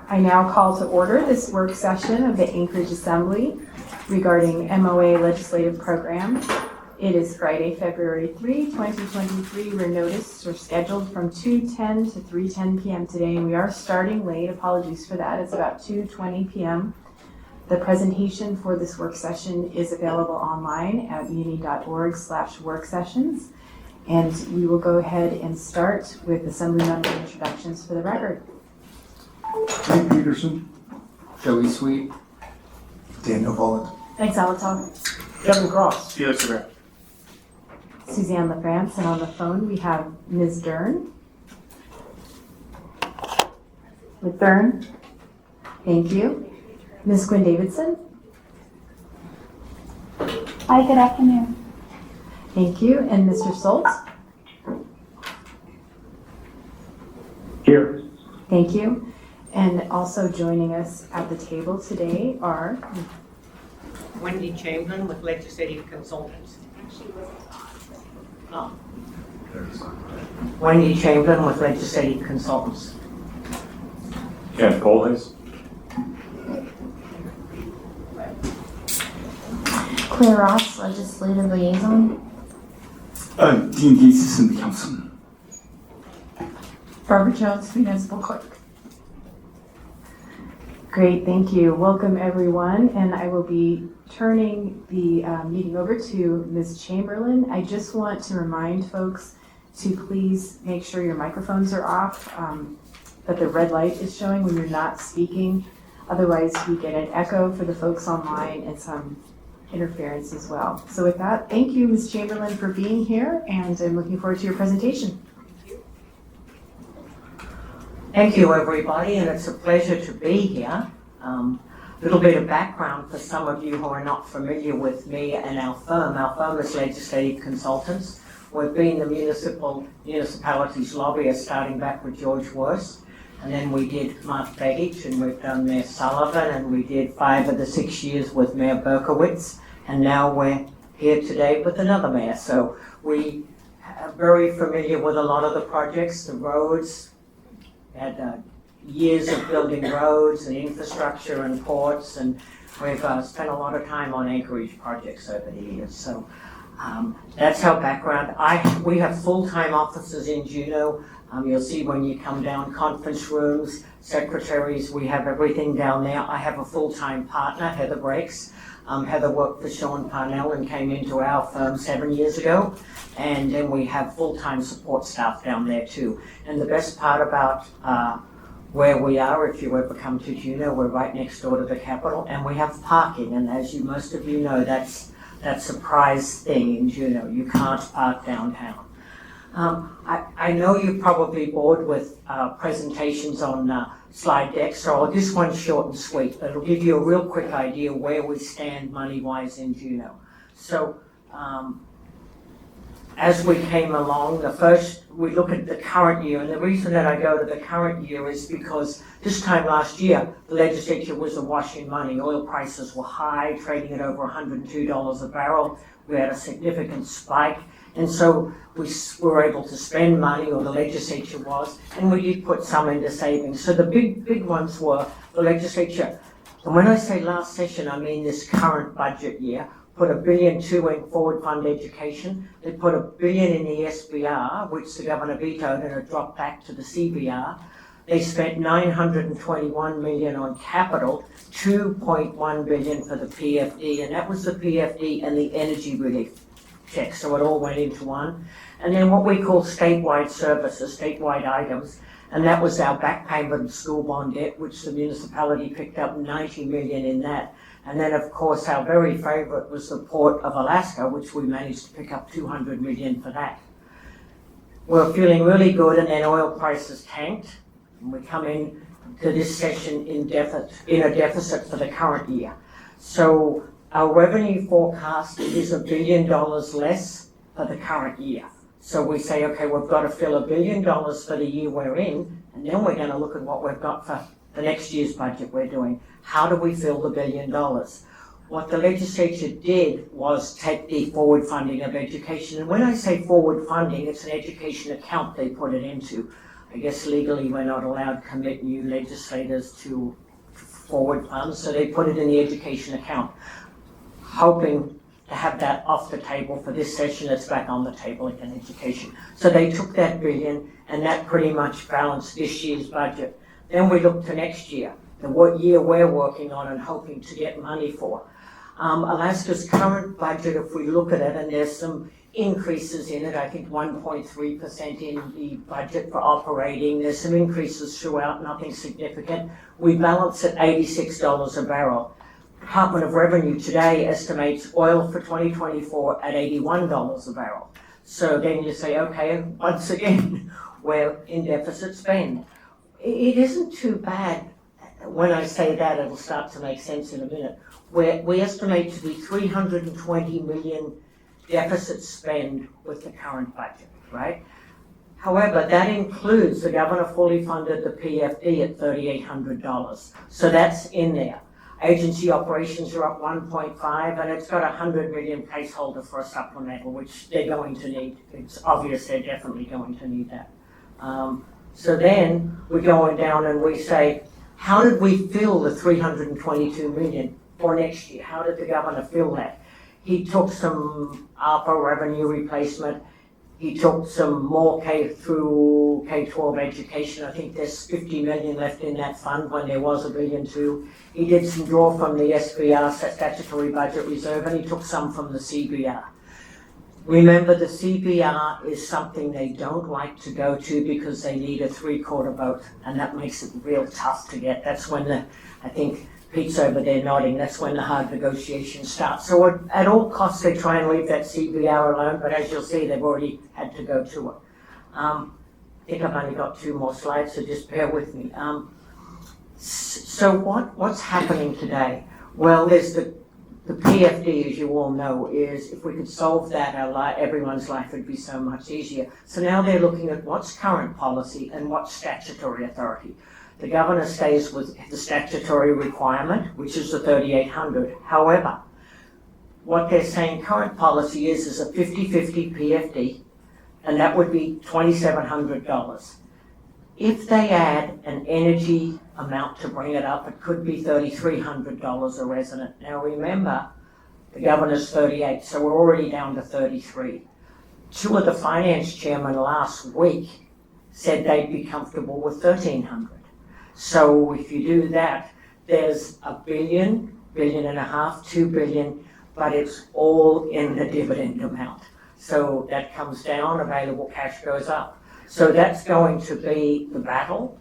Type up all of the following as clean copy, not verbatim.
I now call to order this work session of the Anchorage Assembly regarding MOA legislative program. It is Friday, February 3, 2023, where notices are scheduled from 2:10 to 3:10 p.m. today, and we are starting late. Apologies for that. It's about 2:20 p.m. The presentation for this work session is available online at muni.org/worksessions, and we will go ahead and start with Assembly member introductions for the record. Frank Peterson, Joey Sweet, Daniel Volland, Exalitol. Kevin Cross, Felix Rivera. Suzanne LaFrance, and on the phone we have Ms. Dern. McDern. Thank you. Ms. Quinn Davidson. Hi, good afternoon. Thank you. And Mr. Soltz. here. Thank you. And also joining us at the table today are Wendy Chamberlain with Legislative Consultants. Oh. Wendy Chamberlain with Legislative Consultants. Ken Polhays. Claire Ross, Legislative Liaison. D&D Assistant Councilman. Barbara Jones, Municipal Clerk. Great, thank you. Welcome, everyone. And I will be turning the meeting over to Ms. Chamberlain. I just want to remind folks to please make sure your microphones are off, that the red light is showing when you're not speaking. Otherwise, we get an echo for the folks online and some interference as well. So with that, thank you, Ms. Chamberlain, for being here, and I'm looking forward to your presentation. Thank you, everybody, and it's a pleasure to be here. Little bit of background for some of you who are not familiar with me and our firm. Our firm is Legislative Consultants. We've been the municipalities lobbyist starting back with George Worse, and then we did Mark Begich, and we've done Mayor Sullivan, and we did 5 of the 6 years with Mayor Berkowitz, and now we're here today with another mayor. So we are very familiar with a lot of the projects, the roads. We had years of building roads and infrastructure and ports, and we've spent a lot of time on Anchorage projects over the years. So that's our background. We have full-time offices in Juneau. You'll see when you come down, conference rooms, secretaries, we have everything down there. I have a full-time partner, Heather Breaks. Heather worked for Sean Parnell and came into our firm 7 years ago. And then we have full-time support staff down there too. And the best part about where we are, if you ever come to Juneau, we're right next door to the Capitol, and we have parking. And as most of you know, that's a prize thing in Juneau. You can't park downtown. I know you're probably bored with presentations on slide decks, so this one's short and sweet, but it'll give you a real quick idea where we stand money-wise in Juneau. So as we came along, we look at the current year, and the reason that I go to the current year is because this time last year, the legislature was awash in money. Oil prices were high, trading at over $102 a barrel. We had a significant spike. And so we were able to spend money, or the legislature was, and we did put some into savings. So the big ones were the legislature. And when I say last session, I mean this current budget year, put $1.2 billion in forward fund education. They put $1 billion in the SBR, which the governor vetoed, and it dropped back to the CBR. They spent $921 million on capital, $2.1 billion for the PFD, and that was the PFD and the energy relief check, so it all went into one. And then what we call statewide services, statewide items, and that was our back payment of school bond debt, which the municipality picked up $90 million in that. And then, of course, our very favorite was the Port of Alaska, which we managed to pick up $200 million for that. We're feeling really good, and then oil prices tanked, and we come in to this session in a deficit for the current year. So our revenue forecast is $1 billion less for the current year. So we say, okay, we've got to fill $1 billion for the year we're in, and then we're going to look at what we've got for the next year's budget we're doing. How do we fill the $1 billion? What the legislature did was take the forward funding of education. And when I say forward funding, it's an education account they put it into. I guess legally we're not allowed to commit new legislators to forward funds, so they put it in the education account, hoping to have that off the table for this session. It's back on the table again, education. So they took that billion, and that pretty much balanced this year's budget. Then we look to next year, the what year we're working on and hoping to get money for. Alaska's current budget, if we look at it, and there's some increases in it, I think 1.3% in the budget for operating. There's some increases throughout, nothing significant. We balance at $86 a barrel. Department of Revenue today estimates oil for 2024 at $81 a barrel. So then you say, okay, once again, we're in deficit spend. It isn't too bad. When I say that, it'll start to make sense in a minute. We estimate to be 320 million deficit spend with the current budget, right? However, that includes the governor fully funded the PFD at $3,800. So that's in there. Agency operations are up 1.5, and it's got 100 million placeholder for a supplemental, which they're going to need. It's obvious they're definitely going to need that. So then we're going down and we say, how did we fill the 322 million for next year? How did the governor fill that? He took some ARPA revenue replacement. He took some more K through K-12 education. I think there's 50 million left in that fund when there was $1 billion too. He did some draw from the SBR, statutory budget reserve, and he took some from the CBR. Remember, the CBR is something they don't like to go to because they need a 3/4 vote, and that makes it real tough to get. That's when I think Pete's over there nodding, that's when the hard negotiations start. So at all costs, they try and leave that CBR alone, but as you'll see, they've already had to go to it. I think I've only got 2 more slides, so just bear with me. So what's happening today? Well, there's the PFD, as you all know, is if we could solve that, everyone's life would be so much easier. So now they're looking at what's current policy and what's statutory authority. The governor stays with the statutory requirement, which is the 3,800. However, what they're saying current policy is a 50-50 PFD, and that would be $2,700. If they add an energy amount to bring it up, it could be $3,300 a resident. Now remember, the governor's 38, so we're already down to 33. 2 of the finance chairmen last week said they'd be comfortable with 1,300. So if you do that, there's $1 billion, $1.5 billion, $2 billion, but it's all in the dividend amount. So that comes down, available cash goes up. So that's going to be the battle.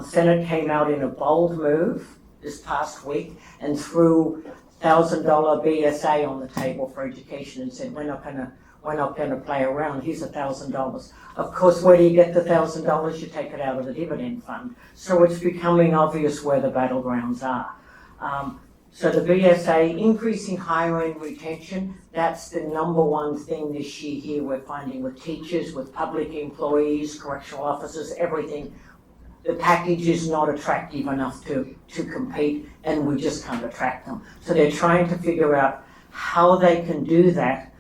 Senate came out in a bold move this past week and threw $1,000 BSA on the table for education and said, we're not going to play around. Here's $1,000. Of course, where do you get the $1,000? You take it out of the dividend fund. So it's becoming obvious where the battlegrounds are. So the BSA, increasing hiring retention, that's the #1 thing this year here we're finding with teachers, with public employees, correctional officers, everything. The package is not attractive enough to compete, and we just can't attract them. So they're trying to figure out how they can do that,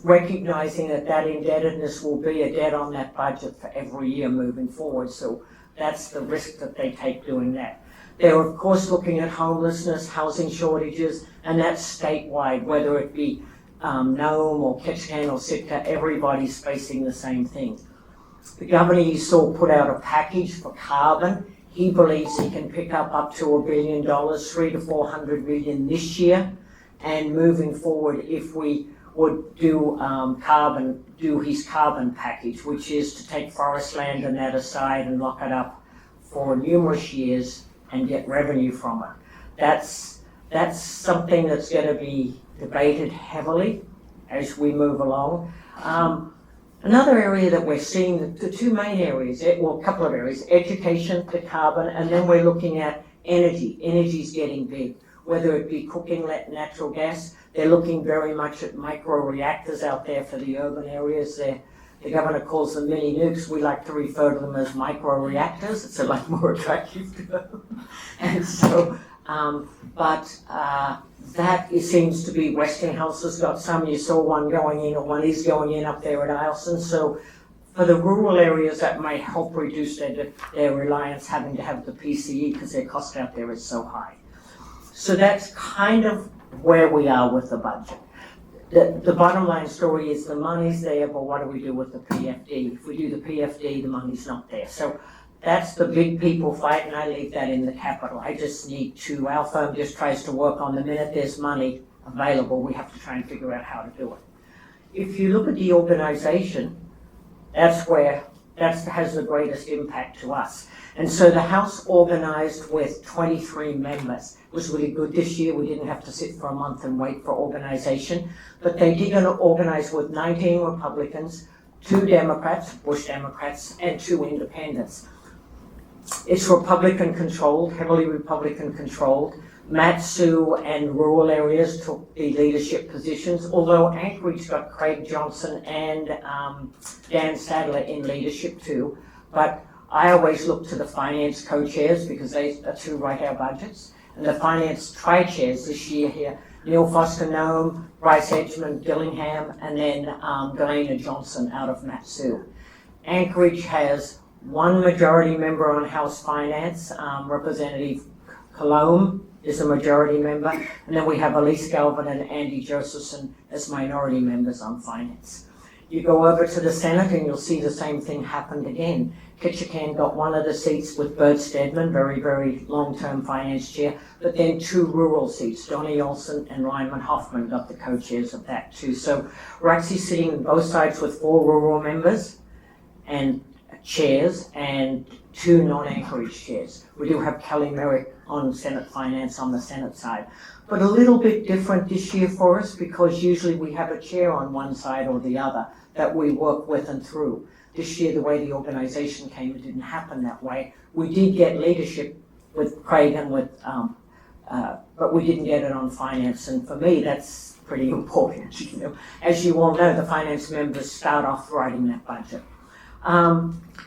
recognizing that indebtedness will be a debt on that budget for every year moving forward. So that's the risk that they take doing that. They're of course looking at homelessness, housing shortages, and that's statewide, whether it be Nome or Ketchikan or Sitka, everybody's facing the same thing. The governor you saw put out a package for carbon. He believes he can pick up to $1 billion, 300 to 400 million this year, and moving forward, if we would do his carbon package, which is to take forest land and that aside and lock it up for numerous years and get revenue from it. That's something that's going to be debated heavily as we move along. Another area that we're seeing, the 2 main areas, well, a couple of areas, education, the carbon, and then we're looking at energy. Energy's getting big, whether it be cooking natural gas. They're looking very much at micro-reactors out there for the urban areas. The governor calls them mini nukes. We like to refer to them as micro-reactors. It's a lot more attractive term. And so, that seems to be Westinghouse has got some. You saw one going in, or one is going in up there at Eielson. So For the rural areas, that may help reduce their reliance having to have the PCE because their cost out there is so high. So that's kind of where we are with the budget. The bottom line story is the money's there, but what do we do with the PFD? If we do the PFD, the money's not there. So that's the big people fight, and I leave that in the capital. I just need to, our firm just tries to work on the minute there's money available, we have to try and figure out how to do it. If you look at the organization, that's where, that has the greatest impact to us. And so the House organized with 23 members. It was really good this year. We didn't have to sit for a month and wait for organization. But they did organize with 19 Republicans, 2 Democrats, Bush Democrats, and 2 independents. It's Republican controlled, heavily Republican controlled. Matt Sue and rural areas took the leadership positions, although Anchorage got Craig Johnson and Dan Sadler in leadership too. But I always look to the finance co-chairs because they are to write our budgets. And the finance tri-chairs this year here, Neil Foster Nome, Bryce Edgman, Dillingham, and then Galena Johnson out of Matt Sue. Anchorage has 1 majority member on House Finance, Representative Colomb is a majority member, and then we have Elise Galvin and Andy Josephson as minority members on finance. You go over to the Senate and you'll see the same thing happened again. Ketchikan got 1 of the seats with Bert Stedman, very, very long-term finance chair, but then 2 rural seats. Donnie Olson and Ryman Hoffman got the co-chairs of that too. So we're actually sitting on both sides with 4 rural members and chairs and 2 non-Anchorage chairs. We do have Kelly Merrick on Senate Finance on the Senate side. But a little bit different this year for us because usually we have a chair on one side or the other that we work with and through. This year, the way the organization came, it didn't happen that way. We did get leadership with Craig and with, but we didn't get it on finance. And for me, that's pretty important. You know, as you all know, the finance members start off writing that budget.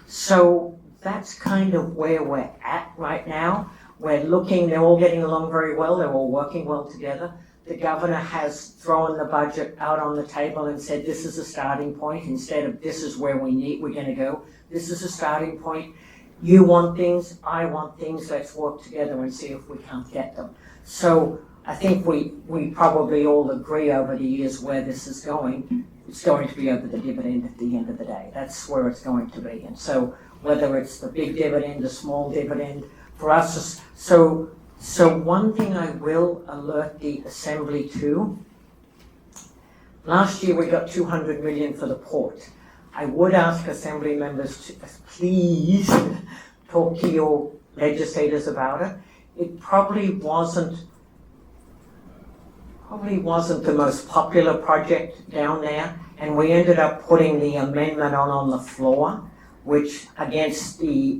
So that's kind of where we're at right now. We're looking, they're all getting along very well, they're all working well together. The governor has thrown the budget out on the table and said this is a starting point instead of this is where we're going to go. This is a starting point. You want things, I want things, let's work together and see if we can't get them. So I think we probably all agree over the years where this is going. It's going to be over the dividend at the end of the day. That's where it's going to be. And so whether it's the big dividend, the small dividend, for us, so one thing I will alert the Assembly to, last year we got 200 million for the port. I would ask Assembly members to please talk to your legislators about it. It probably wasn't the most popular project down there, and we ended up putting the amendment on the floor, which against the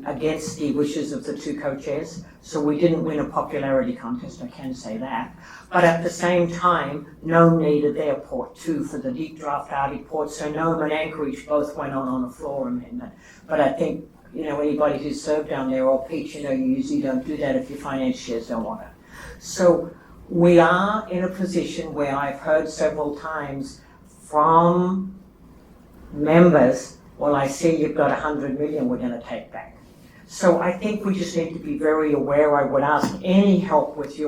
wishes of the 2 co-chairs. So we didn't win a popularity contest, I can say that. But at the same time, Nome needed their port too for the deep draft Arctic port. So Nome and Anchorage both went on a floor amendment. But I think, you know, anybody who's served down there, or Pete, you know, you usually don't do that if your finance chairs don't want it. So we are in a position where I've heard several times from members, well, I see you've got 100 million we're going to take back. So I think we just need to be very aware. I would ask any help with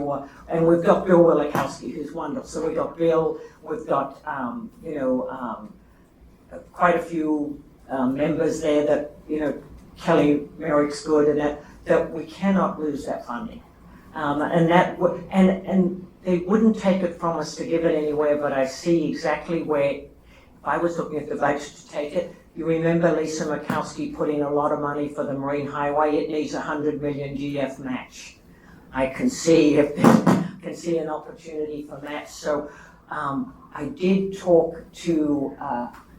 and we've got Bill Wilikowski, who's wonderful. So we've got Bill, we've got, quite a few members there that, you know, Kelly Merrick's good, and that we cannot lose that funding. And they wouldn't take it from us to give it anywhere, but I see exactly where, if I was looking at the budget to take it, you remember Lisa Murkowski put in a lot of money for the Marine Highway. It needs 100 million GF match. I can see an opportunity for match. So I did talk to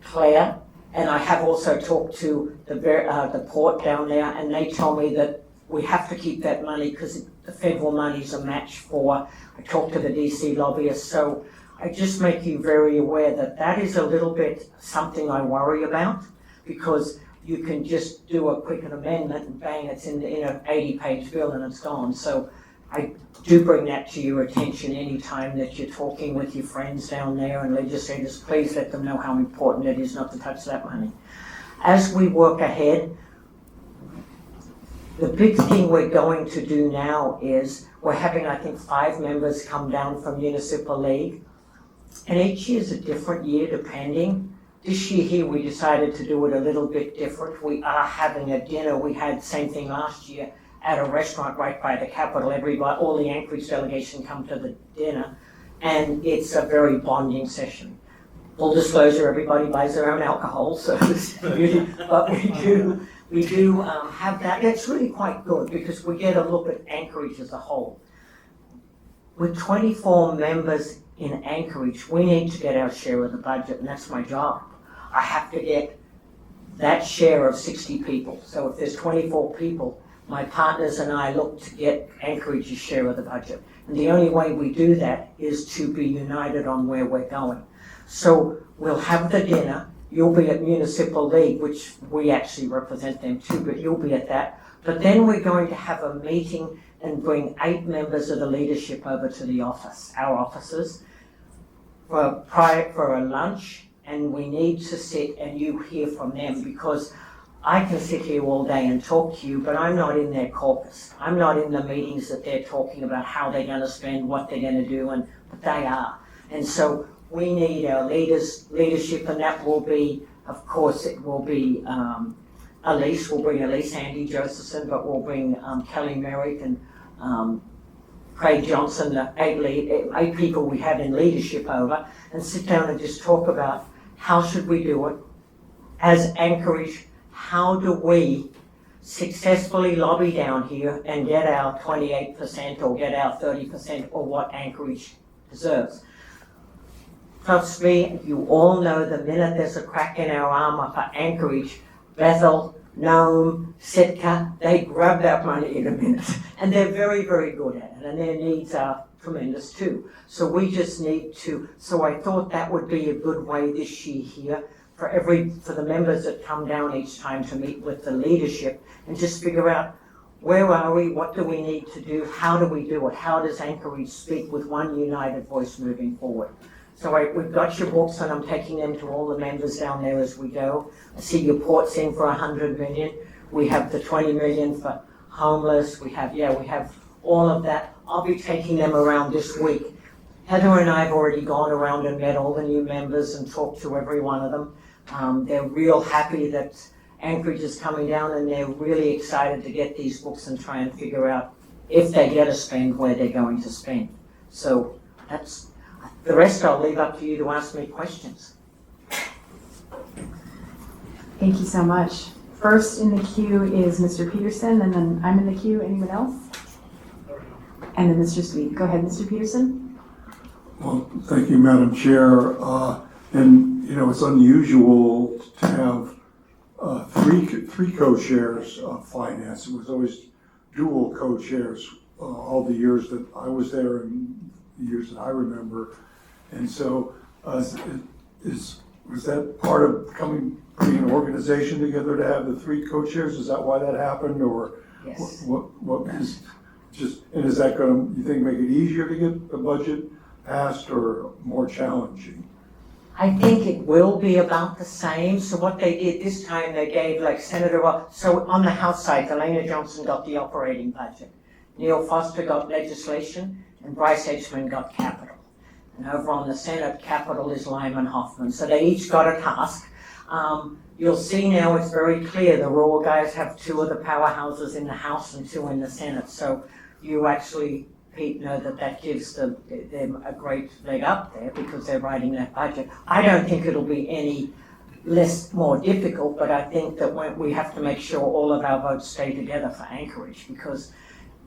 Claire, and I have also talked to the port down there, and they tell me that we have to keep that money because the federal money's a match for. I talked to the DC lobbyists, so I just make you very aware that is a little bit something I worry about, because you can just do a quick amendment and bang, it's in an 80-page bill and it's gone. So I do bring that to your attention anytime that you're talking with your friends down there and legislators. Please let them know how important it is not to touch that money. As we work ahead, the big thing we're going to do now is we're having, I think, 5 members come down from Municipal League. And each year is a different year depending. This year here we decided to do it a little bit different. We are having a dinner. We had the same thing last year at a restaurant right by the Capitol. All the Anchorage delegation come to the dinner, and it's a very bonding session. Full disclosure, everybody buys their own alcohol, so but we do have that. It's really quite good because we get a look at Anchorage as a whole. With 24 members in Anchorage, we need to get our share of the budget, and that's my job. I have to get that share of 60 people. So if there's 24 people, my partners and I look to get Anchorage's share of the budget. And the only way we do that is to be united on where we're going. So we'll have the dinner. You'll be at Municipal League, which we actually represent them too, but you'll be at that. But then we're going to have a meeting and bring 8 members of the leadership over to the office, our offices, for a lunch, and we need to sit and you hear from them, because I can sit here all day and talk to you, but I'm not in their caucus. I'm not in the meetings that they're talking about how they're going to spend, what they're going to do, but they are. And so we need our leadership, and that will be, of course, it will be Elise. We'll bring Elise, Andy Josephson, but we'll bring Kelly Merrick and Craig Johnson, the 8 people we have in leadership over, and sit down and just talk about how should we do it as Anchorage. How do we successfully lobby down here and get our 28% or get our 30% or what Anchorage deserves? Trust me, you all know the minute there's a crack in our armor for Anchorage, Bethel, Nome, Sitka, they grab that money in a minute. And they're very, very good at it, and their needs are tremendous too. So we just need to, so I thought that would be a good way this year here for the members that come down each time to meet with the leadership and just figure out where are we, what do we need to do, how do we do it, how does Anchorage speak with one united voice moving forward. So we've got your books, and I'm taking them to all the members down there as we go. I see your port's in for 100 million. We have the 20 million for homeless. We have all of that. I'll be taking them around this week. Heather and I have already gone around and met all the new members and talked to every one of them. They're real happy that Anchorage is coming down, and they're really excited to get these books and try and figure out if they get a spend, where they're going to spend. So that's the rest. I'll leave up to you to ask me questions. Thank you so much. First in the queue is Mr. Peterson, and then I'm in the queue. Anyone else? And then Mr. Sweet. Go ahead, Mr. Peterson. Well, thank you, Madam Chair. And it's unusual to have three co-chairs of finance. It was always dual co-chairs all the years that I was there and the years that I remember. And so, was that part of putting an organization together to have the 3 co-chairs? Is that why that happened, or Yes. what is just? And is that going to, you think, make it easier to get the budget passed or more challenging? I think it will be about the same. So what they did this time, they gave so on the House side, Elena Johnson got the operating budget, Neil Foster got legislation, and Bryce Edgman got capital. And over on the Senate, capital is Lyman Hoffman. So they each got a task. You'll see now it's very clear the rural guys have 2 of the powerhouses in the House and 2 in the Senate. So you actually, Pete, know that gives them a great leg up there because they're writing that budget. I don't think it'll be any more difficult, but I think that we have to make sure all of our votes stay together for Anchorage, because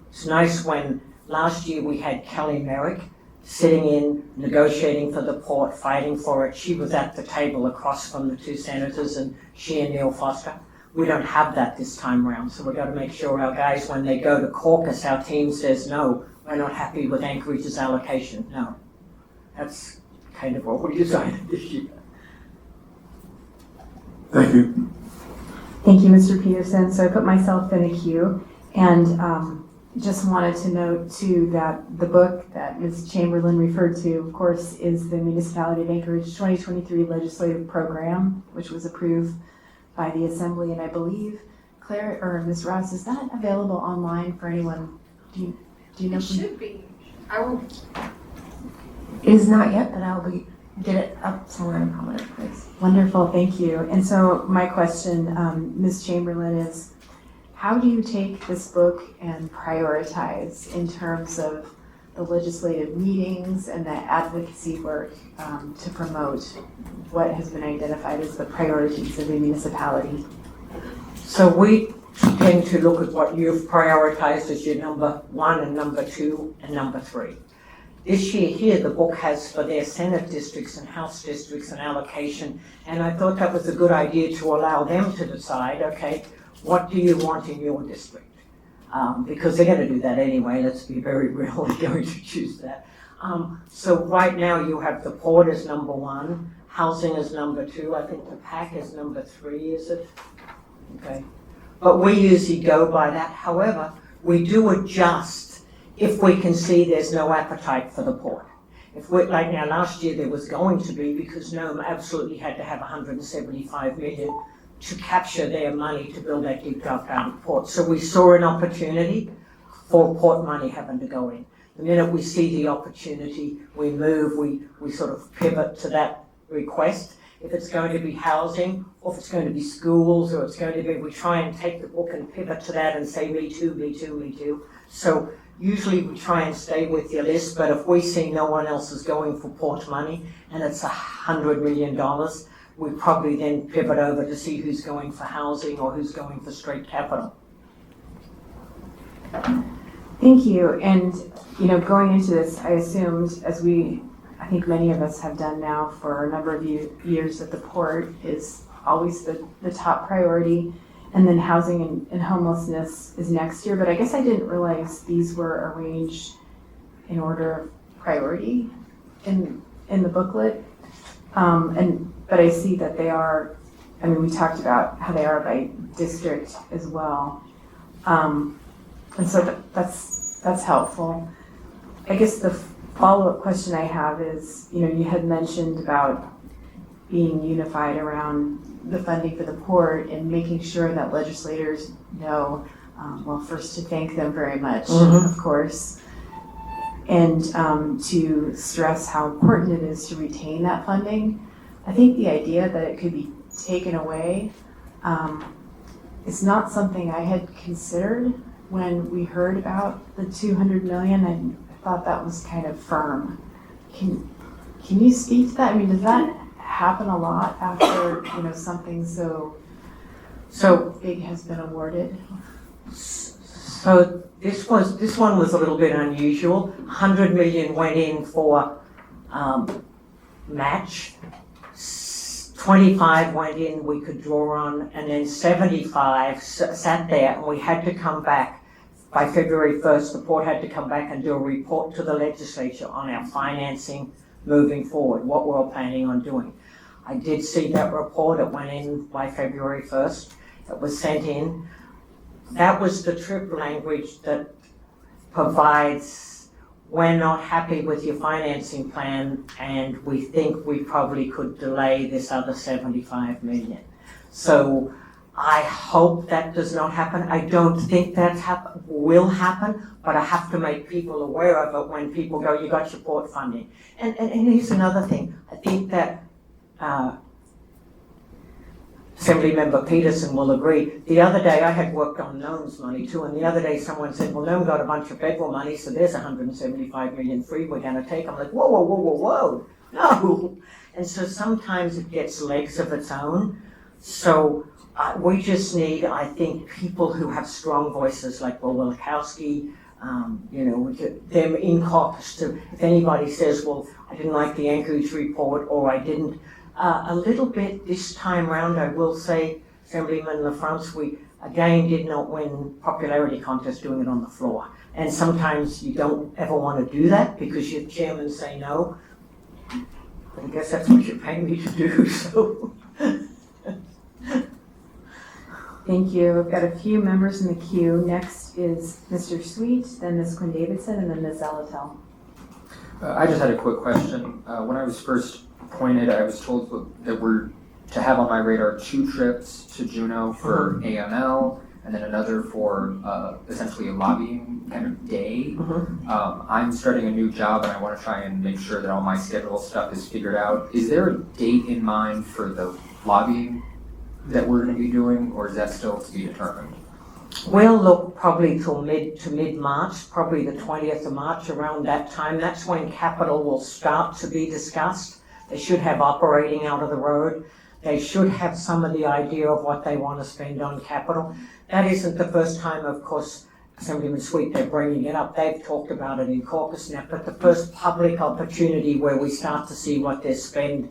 it's nice when last year we had Kelly Merrick sitting in, negotiating for the port, fighting for it. She was at the table across from the 2 senators, and she and Neil Foster. We don't have that this time around, so we've got to make sure our guys, when they go to caucus, our team says, no, we're not happy with Anchorage's allocation. No. That's kind of what we decided this year. Thank you. Thank you, Mr. Peterson. So I put myself in a queue, and just wanted to note too that the book that Ms. Chamberlain referred to, of course, is the Municipality of Anchorage 2023 Legislative Program, which was approved by the Assembly, and I believe Claire or Ms. Ross, is that available online for anyone? Do you know? It should be. I will. It is not yet, but I'll get it up somewhere in a prominent place. Wonderful, thank you. And so my question, Ms. Chamberlain, is how do you take this book and prioritize in terms of the legislative meetings and the advocacy work to promote what has been identified as the priorities of the municipality? So we tend to look at what you've prioritized as your number 1 and number 2 and number 3. This year here, the book has for their Senate districts and House districts an allocation, and I thought that was a good idea to allow them to decide, okay, what do you want in your district? Because they're going to do that anyway, let's be very real, they're going to choose that. So right now you have the Port as number 1, housing is number 2, I think the PAC is number 3, is it? Okay. But we usually go by that. However, we do adjust if we can see there's no appetite for the port. If we, like now last year there was going to be, because Nome absolutely had to have 175 million to capture their money to build that deep drop down port. So we saw an opportunity for port money having to go in. The minute we see the opportunity, we move, we sort of pivot to that request. If it's going to be housing, or if it's going to be schools, or it's going to be, we try and take the book and pivot to that and say, me too, me too, me too. So usually we try and stay with your list, but if we see no one else is going for port money and it's $100 million, we probably then pivot over to see who's going for housing or who's going for straight capital. Thank you. And, going into this, I assumed, as I think many of us have done now for a number of years, that the port is always the top priority, and then housing and homelessness is next year. But I guess I didn't realize these were arranged in order of priority in the booklet. But I see that they are, we talked about how they are by district as well. And so that's helpful. I guess the follow-up question I have is, you had mentioned about being unified around the funding for the port and making sure that legislators know, first to thank them very much, of course, and to stress how important it is to retain that funding. I think the idea that it could be taken away is not something I had considered when we heard about the 200 million. I thought that was kind of firm. Can you speak to that? Does that happen a lot after something so big has been awarded? So this one was a little bit unusual. 100 million went in for match. 25 went in we could draw on, and then 75 sat there, and we had to come back by February 1st. The port had to come back and do a report to the legislature on our financing moving forward, what we're planning on doing. I did see that report. It went in by February 1st. It was sent in. That was the trip language that provides, we're not happy with your financing plan and we think we probably could delay this other 75 million. So I hope that does not happen. I don't think that will happen, but I have to make people aware of it when people go, you got your port funding. And here's another thing. I think that Assemblymember Peterson will agree. The other day I had worked on Nome's money too, and the other day someone said, well, Nome got a bunch of federal money, so there's 175 million free we're going to take. I'm like, whoa, whoa, whoa, whoa, whoa, no. And so sometimes it gets legs of its own. So we just need, I think, people who have strong voices like Will Wilikowski, them in caucus to, if anybody says, well, I didn't like the Anchorage report, or I didn't, a little bit this time round, I will say, Assemblyman LaFrance, we again did not win popularity contest doing it on the floor. And sometimes you don't ever want to do that because your chairman say no. I guess that's what you're paying me to do, so. Thank you. We've got a few members in the queue. Next is Mr. Sweet, then Ms. Quinn Davidson, and then Ms. Zalatel. I just had a quick question. When I was first appointed, I was told that we're to have on my radar 2 trips to Juneau for AML, and then another for essentially a lobbying kind of day. I'm starting a new job and I want to try and make sure that all my schedule stuff is figured out. Is there a date in mind for the lobbying that we're going to be doing, or is that still to be determined? We'll look probably till mid-March, probably the 20th of March, around that time. That's when capital will start to be discussed. They should have operating out of the road. They should have some of the idea of what they want to spend on capital. That isn't the first time, of course, Assemblyman Sweet, they're bringing it up. They've talked about it in caucus now, but the first public opportunity where we start to see what their spend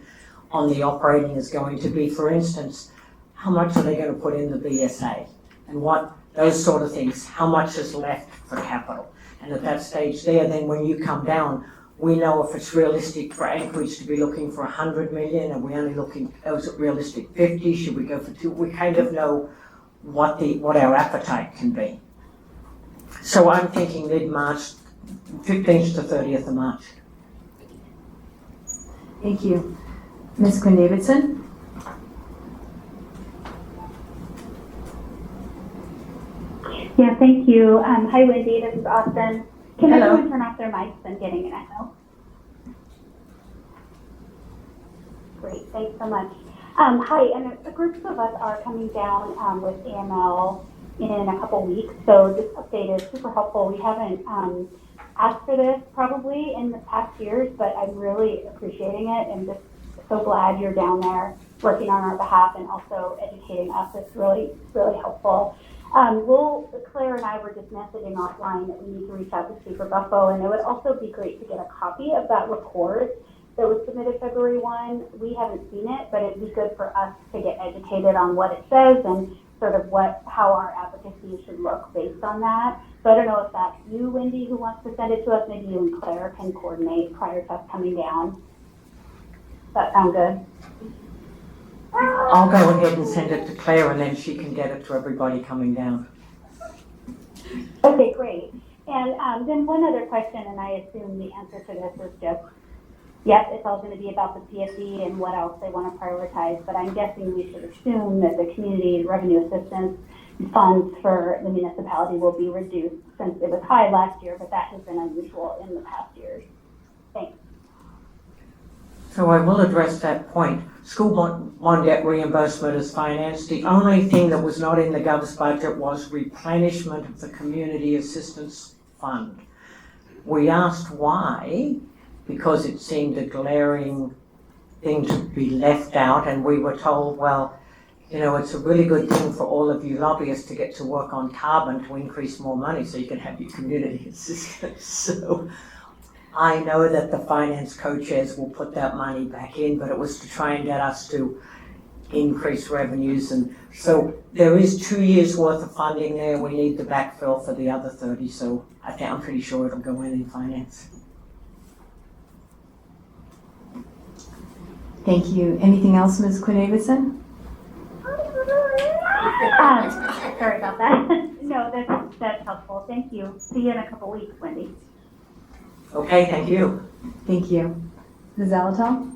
on the operating is going to be. For instance, how much are they going to put in the BSA? And what, those sort of things, how much is left for capital? And at that stage there, then when you come down, we know if it's realistic for Anchorage to be looking for 100 million, and we only looking, is it realistic 50? Should we go for 2? We kind of know what our appetite can be. So I'm thinking mid-March, 15th to 30th of March. Thank you. Ms. Quinn Davidson? Yeah, thank you. Hi, Wendy. This is Austin. Can Hello. everyone turn off their mics? I'm getting an echo. Great. Thanks so much. Hi, and a group of us are coming down with AML in a couple weeks, so this update is super helpful. We haven't asked for this probably in the past years, but I'm really appreciating it and just so glad you're down there working on our behalf and also educating us. It's really, really helpful. Claire and I were just messaging offline that we need to reach out to Chief Buffo, and it would also be great to get a copy of that report that was submitted February 1. We haven't seen it, but it'd be good for us to get educated on what it says and sort of how our advocacy should look based on that. So I don't know if that's you, Wendy, who wants to send it to us. Maybe you and Claire can coordinate prior to us coming down. Does that sound good? I'll go ahead and send it to Claire, and then she can get it to everybody coming down. Okay, great. And then one other question, and I assume the answer to this is just, yes, it's all going to be about the CFD and what else they want to prioritize, but I'm guessing we should assume that the community revenue assistance funds for the municipality will be reduced since it was high last year, but that has been unusual in the past years. Thanks. So I will address that point. School bond debt reimbursement is financed. The only thing that was not in the Gov's budget was replenishment of the Community Assistance Fund. We asked why, because it seemed a glaring thing to be left out, and we were told, well, you know, it's a really good thing for all of you lobbyists to get to work on carbon to increase more money so you can have your community assistance. So I know that the finance co-chairs will put that money back in, but it was to try and get us to increase revenues. And so there is 2 years worth of funding there. We need the backfill for the other 30. So I'm pretty sure it'll go in finance. Thank you. Anything else, Ms. Quinn Davidson? Sorry about that. No, that's helpful. Thank you. See you in a couple weeks, Wendy. Okay, thank you. Thank you. Ms. Alatal?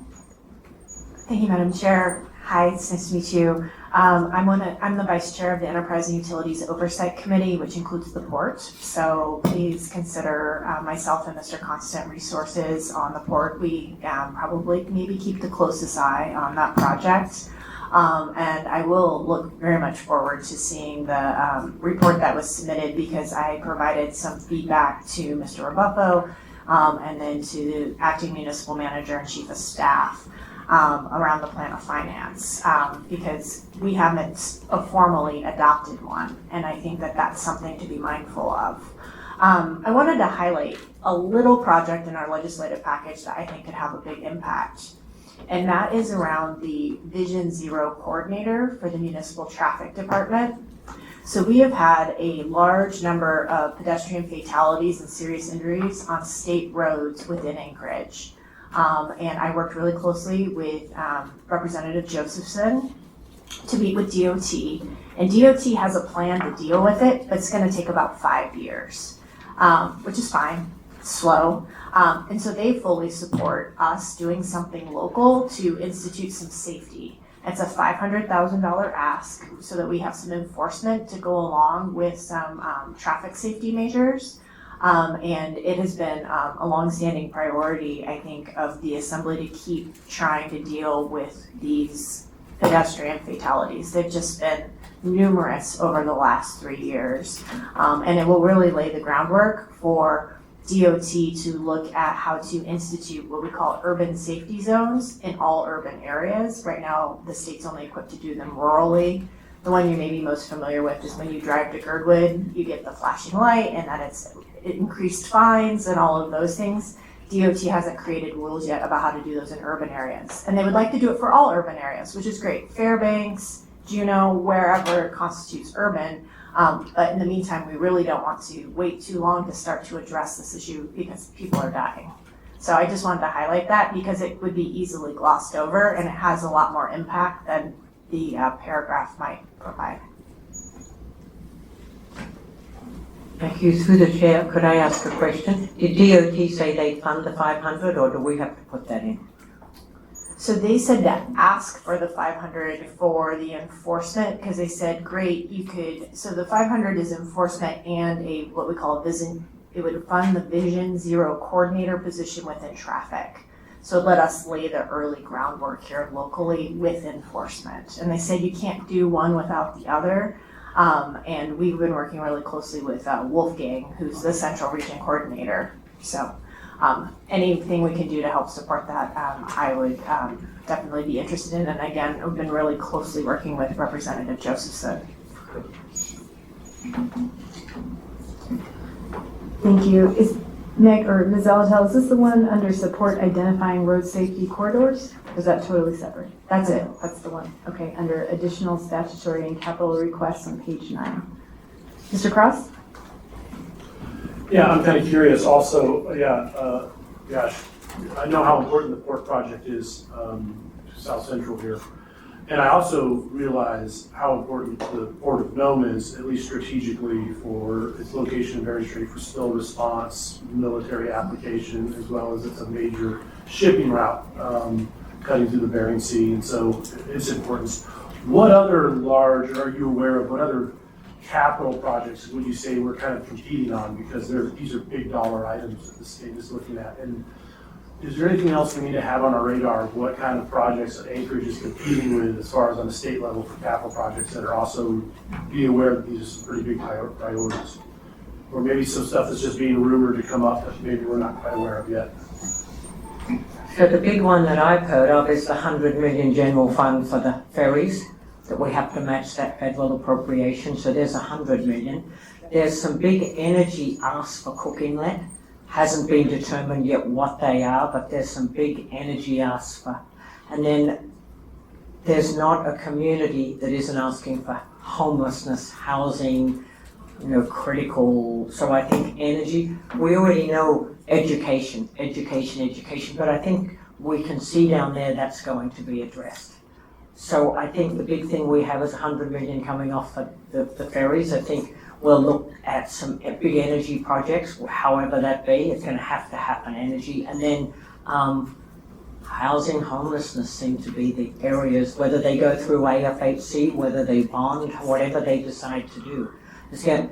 Thank you, Madam Chair. Hi, it's nice to meet you. I'm the Vice Chair of the Enterprise and Utilities Oversight Committee, which includes the port. So please consider myself and Mr. Constant Resources on the port. We probably maybe keep the closest eye on that project. And I will look very much forward to seeing the report that was submitted, because I provided some feedback to Mr. Rebuffo and then to the Acting Municipal Manager and Chief of Staff around the plan of finance, because we haven't formally adopted one, and I think that that's something to be mindful of. I wanted to highlight a little project in our legislative package that I think could have a big impact, and that is around the Vision Zero coordinator for the Municipal Traffic Department. So we have had a large number of pedestrian fatalities and serious injuries on state roads within Anchorage. And I worked really closely with Representative Josephson to meet with DOT. And DOT has a plan to deal with it, but it's going to take about 5 years, which is fine. It's slow. And so they fully support us doing something local to institute some safety It's a $500,000 ask so that we have some enforcement to go along with some traffic safety measures. And it has been a longstanding priority, I think, of the Assembly to keep trying to deal with these pedestrian fatalities. They've just been numerous over the last 3 years. And it will really lay the groundwork for DOT to look at how to institute what we call urban safety zones in all urban areas. Right now, the state's only equipped to do them rurally. The one you may be most familiar with is when you drive to Girdwood, you get the flashing light and that it's increased fines and all of those things. DOT hasn't created rules yet about how to do those in urban areas. And they would like to do it for all urban areas, which is great. Fairbanks, Juneau, wherever constitutes urban. But in the meantime, we really don't want to wait too long to start to address this issue because people are dying. So I just wanted to highlight that because it would be easily glossed over and it has a lot more impact than the paragraph might provide. Thank you. Through the chair, could I ask a question? Did DOT say they'd fund the 500 or do we have to put that in? So they said to ask for the 500 for the enforcement because they said, great, you could, so the 500 is enforcement and what we call a vision, it would fund the Vision Zero coordinator position within traffic. So let us lay the early groundwork here locally with enforcement. And they said you can't do one without the other. And we've been working really closely with Wolfgang, who's the Central Region Coordinator. So anything we can do to help support that, I would definitely be interested in. And again, I've been really closely working with Representative Josephson. Thank you. Is Meg or Ms. Alatel, is this the one under support identifying road safety corridors? Or is that totally separate? That's it. That's the one. Okay, under additional statutory and capital requests on page 9. Mr. Cross? Yeah, I'm kind of curious also, gosh, I know how important the port project is to South Central here. And I also realize how important the Port of Nome is, at least strategically, for its location in Berry Strait for spill response, military application, as well as it's a major shipping route cutting through the Bering Sea, and so its importance. What other are you aware of, what other capital projects would you say we're kind of competing on? Because these are big dollar items that the state is looking at. And is there anything else we need to have on our radar of what kind of projects that Anchorage is competing with as far as on the state level for capital projects that are also be aware that these are some pretty big priorities? Or maybe some stuff that's just being rumored to come up that maybe we're not quite aware of yet. So the big one that I've heard of is the 100 million general fund for the ferries, that we have to match that federal appropriation. So there's 100 million. There's some big energy asks for Cook Inlet. Hasn't been determined yet what they are, but there's some big energy asks for. And then there's not a community that isn't asking for homelessness, housing, critical. So I think energy, we already know education, but I think we can see down there that's going to be addressed. So I think the big thing we have is 100 million coming off the ferries. I think we'll look at some big energy projects, however that be. It's going to have to happen, energy. And then housing, homelessness seem to be the areas, whether they go through AFHC, whether they bond, whatever they decide to do. Again,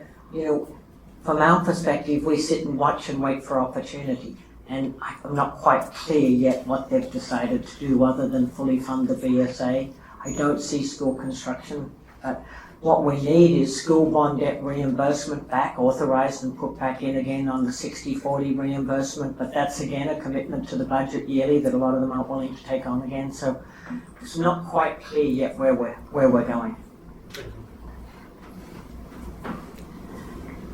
from our perspective, we sit and watch and wait for opportunity. And I'm not quite clear yet what they've decided to do other than fully fund the BSA. I don't see school construction, but what we need is school bond debt reimbursement back, authorized and put back in again on the 60-40 reimbursement, but that's again a commitment to the budget yearly that a lot of them aren't willing to take on again. So it's not quite clear yet where we're going.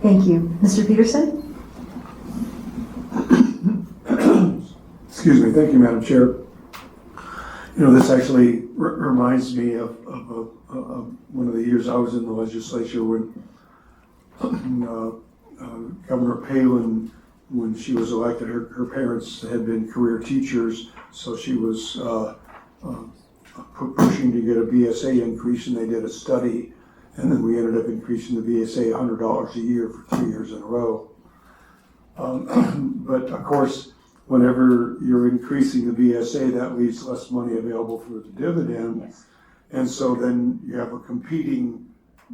Thank you. Mr. Peterson? Excuse me. Thank you, Madam Chair. This actually reminds me of one of the years I was in the legislature when Governor Palin, when she was elected, her parents had been career teachers, so she was pushing to get a BSA increase, and they did a study, and then we ended up increasing the BSA $100 a year for 2 years in a row. But of course, whenever you're increasing the BSA, that leaves less money available for the dividend. Yes. And so then you have a competing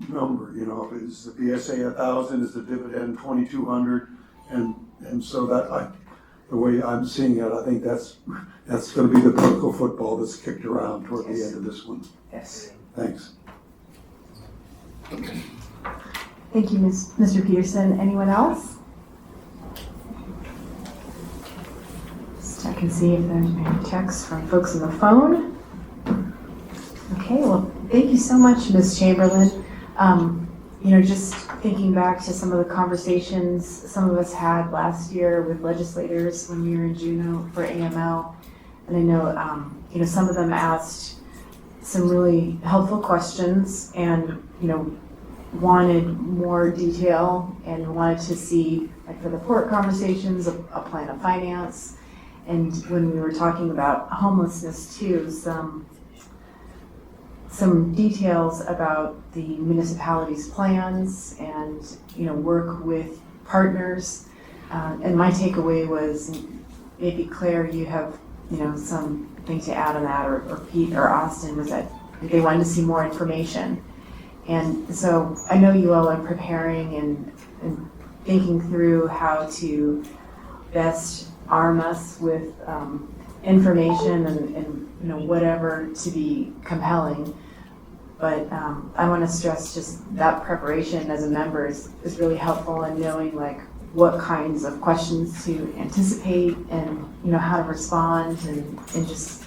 number, you know, is the BSA 1,000, is the dividend 2,200, and so the way I'm seeing it, I think that's going to be the political football that's kicked around toward the end of this one. Yes. Thanks. Thank you, Mr. Peterson. Anyone else? Just check and see if there's any texts from folks on the phone. Okay, well, thank you so much, Ms. Chamberlain. Just thinking back to some of the conversations some of us had last year with legislators when we were in Juneau for AML, and I know, some of them asked some really helpful questions and, wanted more detail and wanted to see, like for the port conversations, a plan of finance. And when we were talking about homelessness too, some details about the municipality's plans and, work with partners. And my takeaway was, maybe Claire, you have, something to add on that, or Pete or Austin, was that they wanted to see more information. And so I know you all are preparing and thinking through how to best arm us with information and whatever to be compelling. But I want to stress just that preparation as a member is really helpful in knowing like what kinds of questions to anticipate and how to respond and just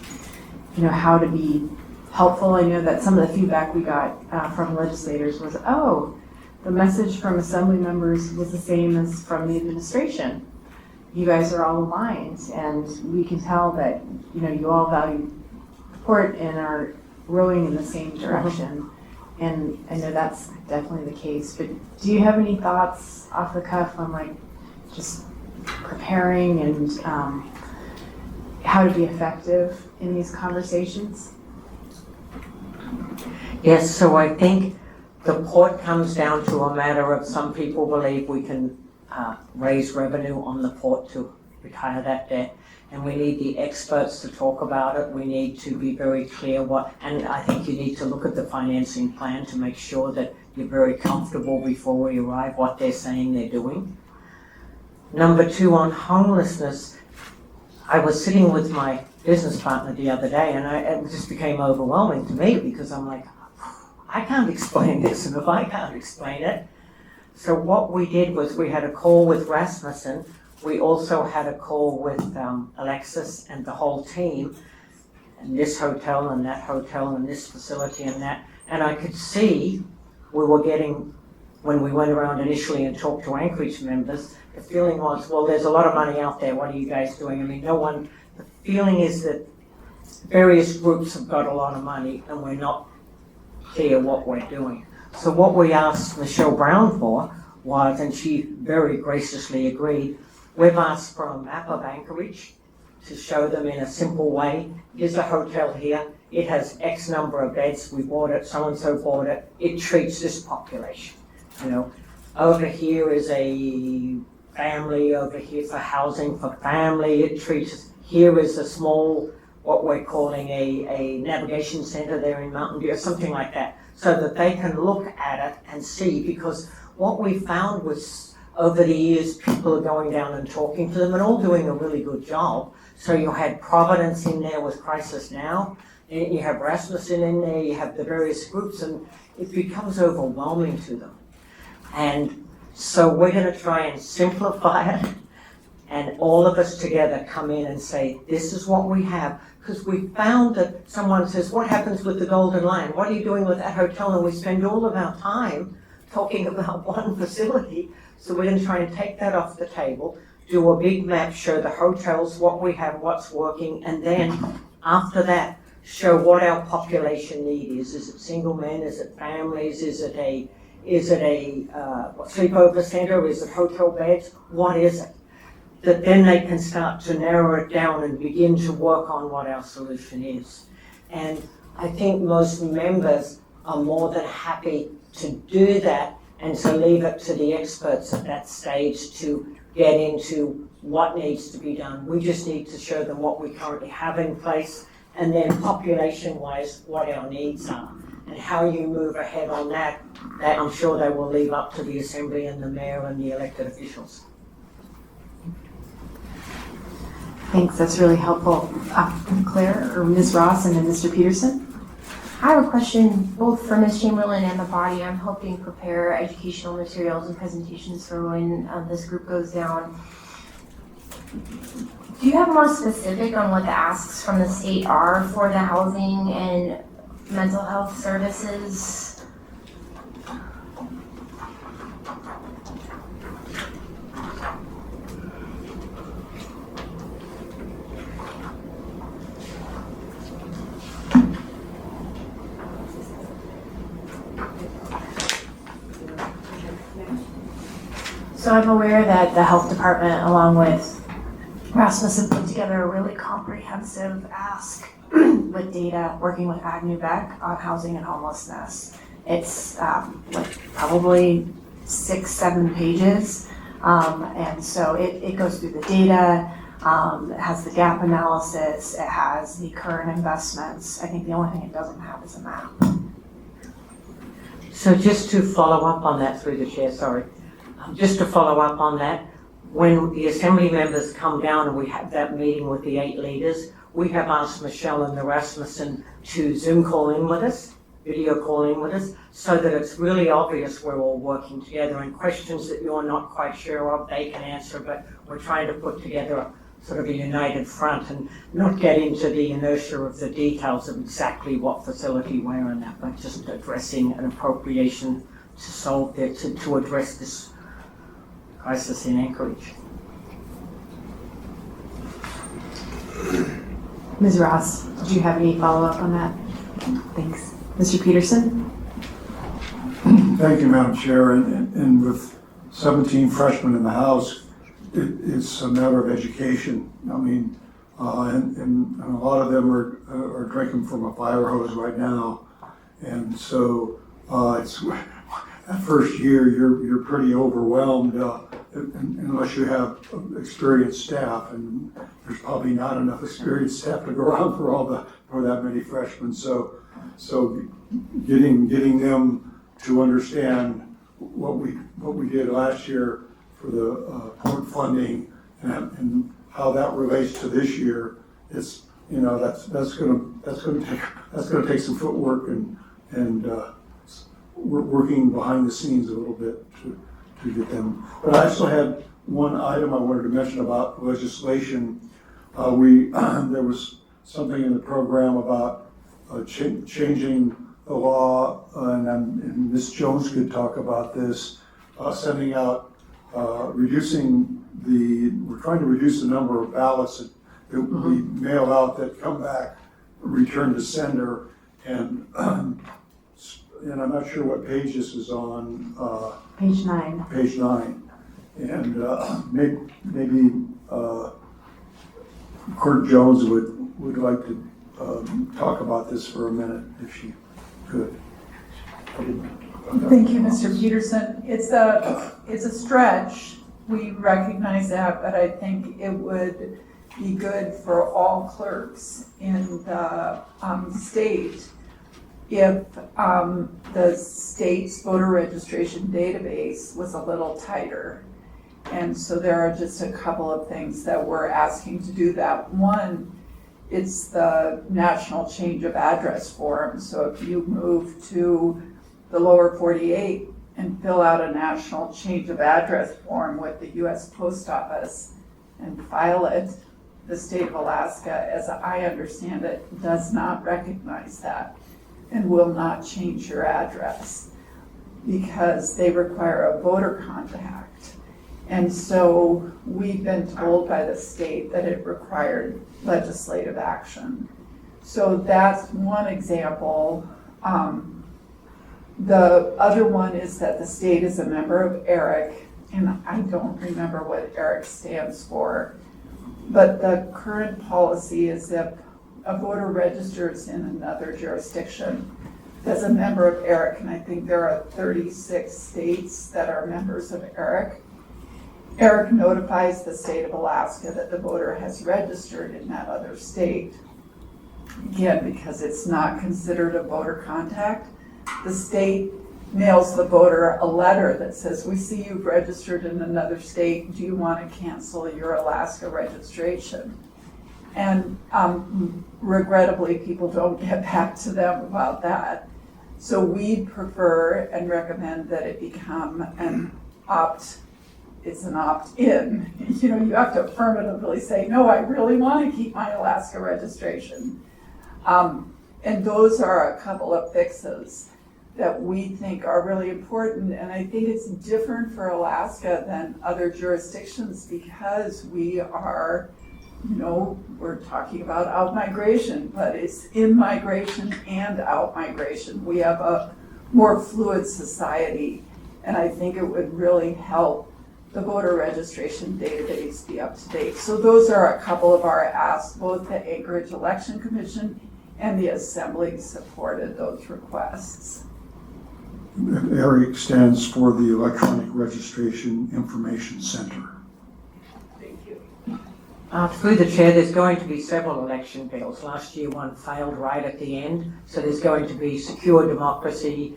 how to be helpful. I know that some of the feedback we got from legislators was, the message from assembly members was the same as from the administration. You guys are all aligned, and we can tell that you all value support and are rowing in the same direction. And I know that's definitely the case. But do you have any thoughts off the cuff on like just preparing and how to be effective in these conversations? Yes, so I think the port comes down to a matter of some people believe we can raise revenue on the port to retire that debt. And we need the experts to talk about it. We need to be very clear and I think you need to look at the financing plan to make sure that you're very comfortable before we arrive what they're saying they're doing. Number two, on homelessness, I was sitting with my business partner the other day and it just became overwhelming to me because I'm like, I can't explain this, and if I can't explain it. So what we did was we had a call with Rasmussen. We also had a call with Alexis and the whole team, and this hotel and that hotel and this facility and that. And I could see we were getting, when we went around initially and talked to Anchorage members, the feeling was, well, there's a lot of money out there. What are you guys doing? I mean, the feeling is that various groups have got a lot of money and we're not clear what we're doing. So what we asked Michelle Brown for was, and she very graciously agreed, we've asked for a map of Anchorage to show them in a simple way, here's a hotel here, it has X number of beds, we bought it, so-and-so bought it, it treats this population. Over here is a family, over here for housing for family, it treats, here is a small, what we're calling a navigation center there in Mountain View, or something like that, so that they can look at it and see, because what we found was over the years, people are going down and talking to them and all doing a really good job. So you had Providence in there with Crisis Now, and you have Rasmussen in there, you have the various groups, and it becomes overwhelming to them. And so we're going to try and simplify it, and all of us together come in and say, this is what we have. Because we found that someone says, what happens with the Golden Lion? What are you doing with that hotel? And we spend all of our time talking about one facility. So we're going to try and take that off the table, do a big map, show the hotels, what we have, what's working, and then after that, show what our population need is. Is it single men? Is it families? Is it a sleepover center? Is it hotel beds? What is it? That then they can start to narrow it down and begin to work on what our solution is. And I think most members are more than happy to do that and to leave it to the experts at that stage to get into what needs to be done. We just need to show them what we currently have in place and then population-wise, what our needs are. And how you move ahead on that I'm sure they will leave up to the Assembly and the Mayor and the elected officials. Thanks, that's really helpful. Claire, or Ms. Ross, and then Mr. Peterson? I have a question both for Ms. Chamberlain and the body. I'm helping prepare educational materials and presentations for when this group goes down. Do you have more specific on what the asks from the state are for the housing and mental health services? So I'm aware that the health department, along with Rasmussen, put together a really comprehensive ask with data, working with Agnew Beck on housing and homelessness. It's probably 6-7 pages. And so it goes through the data, it has the gap analysis, it has the current investments. I think the only thing it doesn't have is a map. So just to follow up on that through the chair, sorry. Just to follow up on that, when the Assembly members come down and we have that meeting with the 8 leaders, we have asked Michelle and the Rasmussen to Zoom call in with us, video call in with us, so that it's really obvious we're all working together, and questions that you're not quite sure of, they can answer, but we're trying to put together a sort of a united front and not get into the inertia of the details of exactly what facility where and that, but just addressing an appropriation to solve it, to address this crisis in Anchorage. Ms. Ross, do you have any follow-up on that? Thanks. Mr. Peterson? Thank you, Madam Chair. And with 17 freshmen in the House, it's a matter of education. I mean, and a lot of them are drinking from a fire hose right now. And so it's that first year, you're pretty overwhelmed unless you have experienced staff, and there's probably not enough experienced staff to go around for that many freshmen. So getting them to understand what we did last year for the port funding and how that relates to this year, it's that's going to take some footwork and we're working behind the scenes a little bit to get them. But I also had one item I wanted to mention about legislation. There was something in the program about changing the law, and Ms. Jones could talk about this, sending out, we're trying to reduce the number of ballots that we mail out that come back, return to sender, and I'm not sure what page this is on. Page 9. Page 9. And maybe Court Jones would like to talk about this for a minute, if she could. Thank you, Mr. Peterson. It's a stretch. We recognize that, but I think it would be good for all clerks in the state if the state's voter registration database was a little tighter. And so there are just a couple of things that we're asking to do that. One, it's the national change of address form. So if you move to the lower 48 and fill out a national change of address form with the US Post Office and file it, the state of Alaska, as I understand it, does not recognize that and will not change your address because they require a voter contact. And so we've been told by the state that it required legislative action. So that's one example. The other one is that the state is a member of ERIC, and I don't remember what ERIC stands for, but the current policy is if a voter registers in another jurisdiction as a member of ERIC, and I think there are 36 states that are members of ERIC. ERIC notifies the state of Alaska that the voter has registered in that other state. again, because it's not considered a voter contact, the state mails the voter a letter that says, we see you've registered in another state, do you want to cancel your Alaska registration? And regrettably, people don't get back to them about that. So we prefer and recommend that it become it's an opt-in. You know, you have to affirmatively say, no, I really want to keep my Alaska registration. And those are a couple of fixes that we think are really important. And I think it's different for Alaska than other jurisdictions because we are, you know, we're talking about out-migration, but it's in-migration and out-migration. We have a more fluid society, and I think it would really help the voter registration database be up to date. So those are a couple of our asks. Both the Anchorage Election Commission and the Assembly supported those requests. ERIC stands for the Electronic Registration Information Center. Thank you. Through the chair, there's going to be several election bills. Last year one failed right at the end, so there's going to be secure democracy.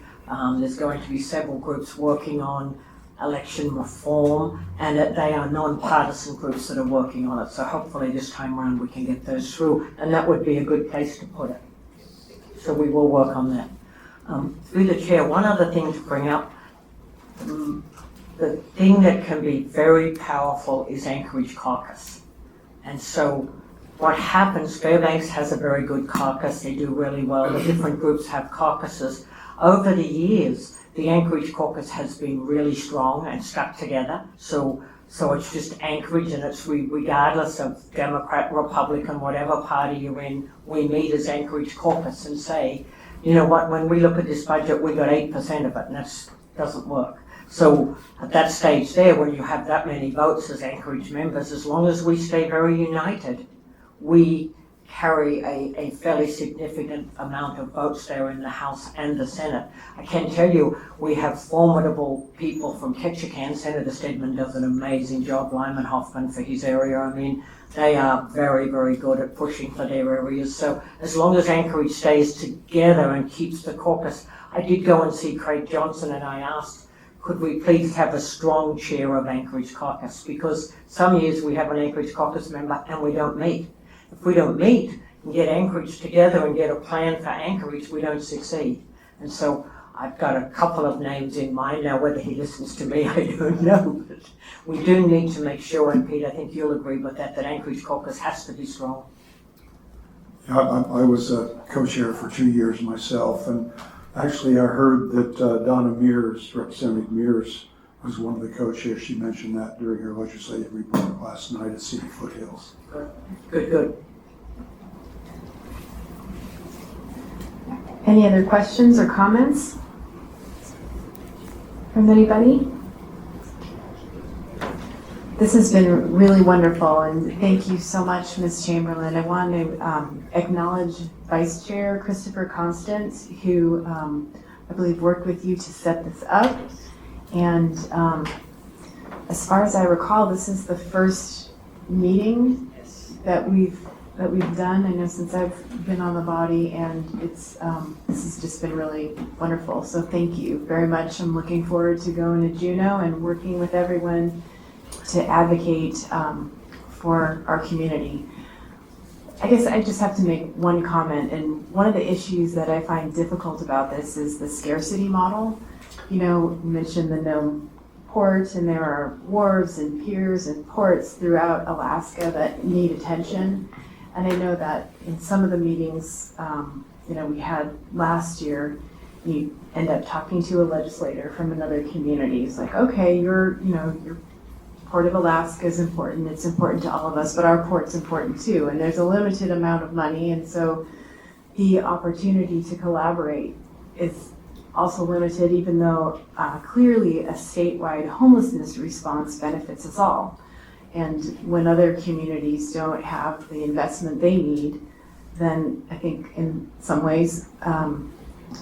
There's going to be several groups working on election reform, and that they are non-partisan groups that are working on it. So hopefully this time around we can get those through, and that would be a good place to put it. So we will work on that. Through the chair, one other thing to bring up, the thing that can be very powerful is Anchorage caucus. And so what happens, Fairbanks has a very good caucus, they do really well, the different groups have caucuses. Over the years, the Anchorage caucus has been really strong and stuck together. So it's just Anchorage, and it's regardless of Democrat, Republican, whatever party you're in, we meet as Anchorage caucus and say, you know what, when we look at this budget, we got 8% of it, and that doesn't work. So at that stage there, when you have that many votes as Anchorage members, as long as we stay very united, we carry a fairly significant amount of votes there in the House and the Senate. I can tell you, we have formidable people from Ketchikan. Senator Stedman does an amazing job, Lyman Hoffman for his area. I mean, they are very, very good at pushing for their areas. So as long as Anchorage stays together and keeps the caucus, I did go and see Craig Johnson and I asked, could we please have a strong chair of Anchorage caucus? Because some years we have an Anchorage caucus member and we don't meet. If we don't meet and get Anchorage together and get a plan for Anchorage, we don't succeed. And so I've got a couple of names in mind. Now, whether he listens to me, I don't know. But we do need to make sure, and Pete, I think you'll agree with that Anchorage caucus has to be strong. Yeah, I was a co-chair for 2 years myself, and actually I heard that Donna Mears, Representative Mears, was one of the co-chairs. She mentioned that during her legislative report last night at City Foothills. Good. Any other questions or comments from anybody? This has been really wonderful, and thank you so much, Ms. Chamberlain. I want to acknowledge Vice Chair Christopher Constant, who I believe worked with you to set this up. And as far as I recall, this is the first meeting that we've done. I know since I've been on the body, and it's this has just been really wonderful. So thank you very much. I'm looking forward to going to Juneau and working with everyone to advocate for our community. I guess I just have to make one comment, and one of the issues that I find difficult about this is the scarcity model. You know, you mentioned the Nome Port, and there are wharves and piers and ports throughout Alaska that need attention. And I know that in some of the meetings, we had last year, you end up talking to a legislator from another community. It's like, okay, your Port of Alaska is important. It's important to all of us, but our port's important too. And there's a limited amount of money, and so the opportunity to collaborate is also limited, even though clearly a statewide homelessness response benefits us all. And when other communities don't have the investment they need, then I think in some ways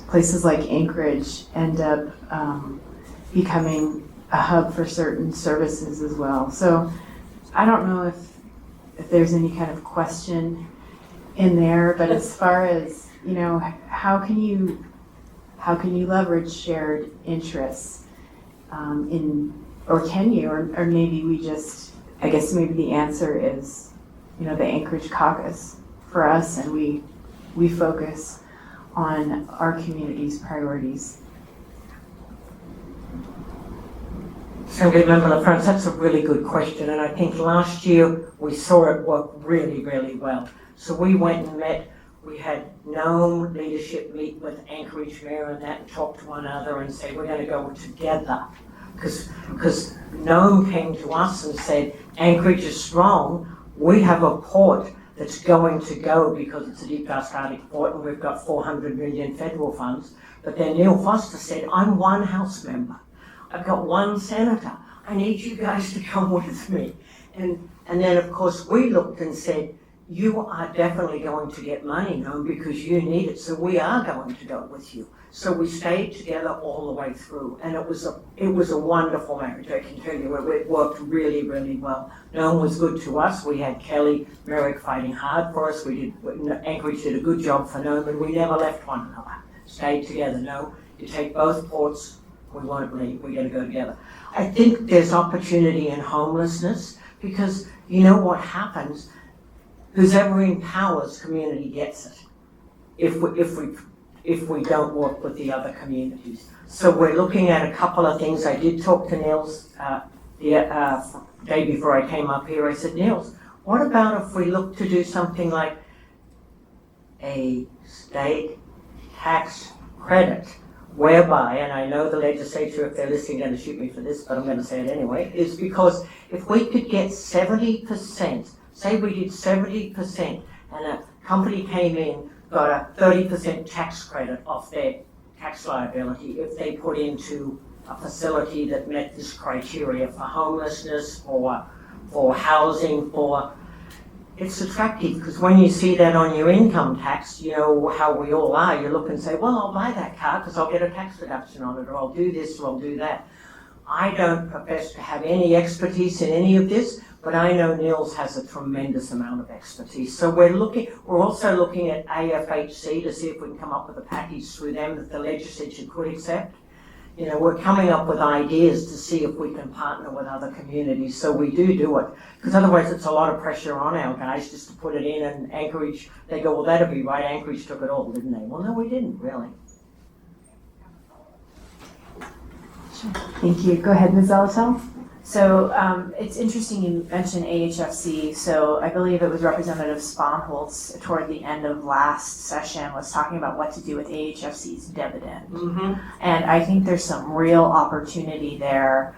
places like Anchorage end up becoming a hub for certain services as well. So I don't know if there's any kind of question in there, but as far as, you know, how can you leverage shared interests or can you, or maybe we just, I guess maybe the answer is, you know, the Anchorage Caucus for us, and we focus on our community's priorities. So remember, LaFrance, that's a really good question, and I think last year we saw it work really, really well. So we went and met, we had Nome leadership meet with Anchorage Mayor and that, and talk to one another and say, we're going to go together. Because Nome came to us and said, Anchorage is strong, we have a port that's going to go because it's a deep Arctic port and we've got 400 million federal funds. But then Neil Foster said, I'm one House member. I've got one senator. I need you guys to come with me. And then, of course, we looked and said, you are definitely going to get money, Noam, because you need it, so we are going to go with you. So we stayed together all the way through, and it was a wonderful marriage, I can tell you. It worked really, really well. Noam was good to us. We had Kelly Merrick fighting hard for us. Anchorage did a good job for Noam, and we never left one another. Stayed together. No, you take both ports, we won't leave, we're going to go together. I think there's opportunity in homelessness, because you know what happens? Who's ever in power's community gets it. If we don't work with the other communities. So we're looking at a couple of things. I did talk to Niels the day before I came up here. I said, Niels, what about if we look to do something like a state tax credit, whereby, and I know the legislature, if they're listening, are going to shoot me for this, but I'm going to say it anyway, is because if we could get 70%, say we did 70%, and a company came in, got a 30% tax credit off their tax liability if they put into a facility that met this criteria for homelessness, for housing, it's attractive, because when you see that on your income tax, you know how we all are, you look and say, well, I'll buy that car because I'll get a tax reduction on it, or I'll do this, or I'll do that. I don't profess to have any expertise in any of this, but I know Niels has a tremendous amount of expertise. So we're also looking at AFHC to see if we can come up with a package through them that the legislature could accept. You know, we're coming up with ideas to see if we can partner with other communities. So we do it, because otherwise it's a lot of pressure on our guys just to put it in, and Anchorage, they go, well, that'll be right, Anchorage took it all, didn't they? Well, no, we didn't, really. Thank you. Go ahead, Ms. Zalatel. So it's interesting you mentioned AHFC. So I believe it was Representative Sponholz toward the end of last session was talking about what to do with AHFC's dividend. Mm-hmm. And I think there's some real opportunity there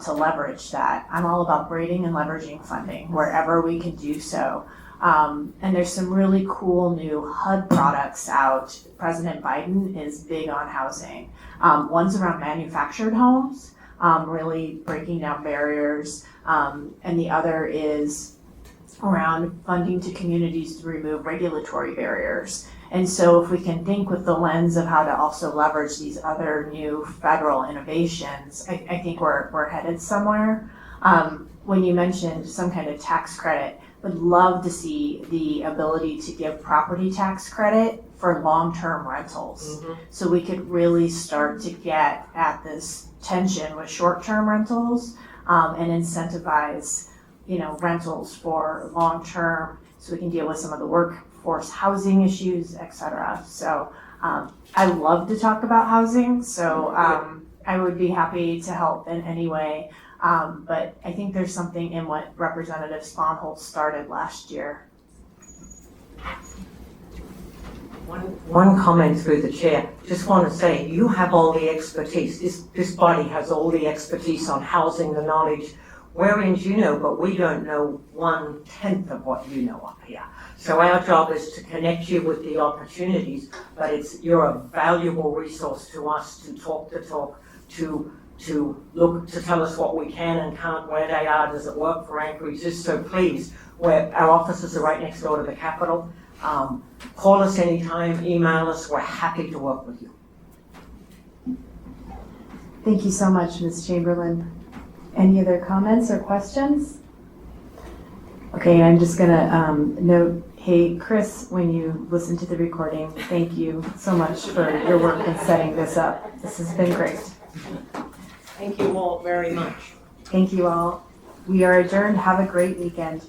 to leverage that. I'm all about braiding and leveraging funding wherever we can do so. And there's some really cool new HUD products out. President Biden is big on housing. One's around manufactured homes, really breaking down barriers. And the other is around funding to communities to remove regulatory barriers. And so if we can think with the lens of how to also leverage these other new federal innovations, I think we're headed somewhere. When you mentioned some kind of tax credit, would love to see the ability to give property tax credit for long-term rentals. Mm-hmm. So we could really start to get at this tension with short-term rentals and incentivize, rentals for long-term, so we can deal with some of the workforce housing issues, et cetera. So I love to talk about housing, so I would be happy to help in any way. But I think there's something in what Representative Sponholz started last year. One comment through the chair. Just want to say, you have all the expertise. This body has all the expertise on housing, the knowledge. We're in Juneau, but we don't know 1/10 of what you know up here. So our job is to connect you with the opportunities, but you're a valuable resource to us to talk the talk, to look, to tell us what we can and can't, where they are, does it work for Anchorage? So please, our offices are right next door to the Capitol. Call us anytime, email us, we're happy to work with you. Thank you so much, Ms. Chamberlain. Any other comments or questions? Okay, I'm just gonna note Hey, Chris, when you listen to the recording, thank you so much for your work in setting this up. This has been great. Thank you all very much. Thank you all. We are adjourned. Have a great weekend.